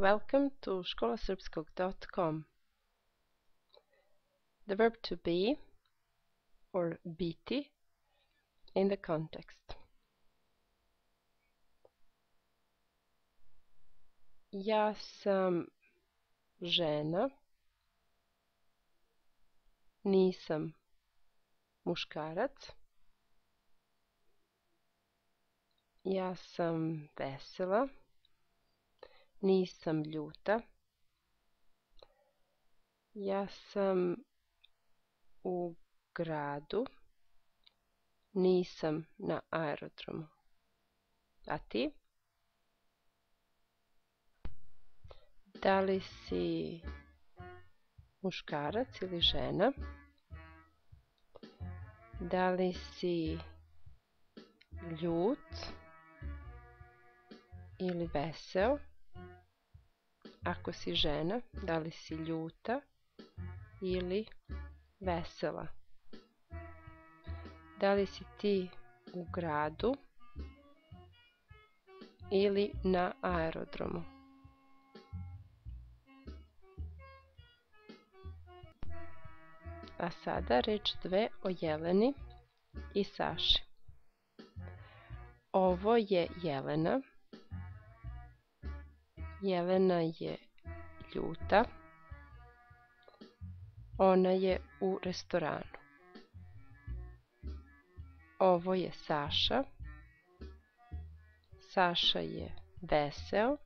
Welcome to školasrpskog.com. The verb to be or biti in the context. Ja sam žena, nisam muškarac. Ja sam vesela, nisam ljuta. Ja sam u gradu, nisam na aerodromu. A ti? Da li si muškarac ili žena? Da li si ljut ili veseo? Ako si žena, da li si ljuta ili vesela? Da li si ti u gradu ili na aerodromu? A sada reč dve o Jeleni i Saši. Ovo je Jelena. Jelena je ljuta. Ona je u restoranu. Ovo je Saša. Saša je veseo.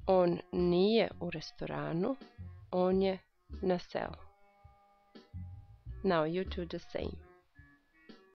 On nije u restoranu. On je na selu. Now you do the same.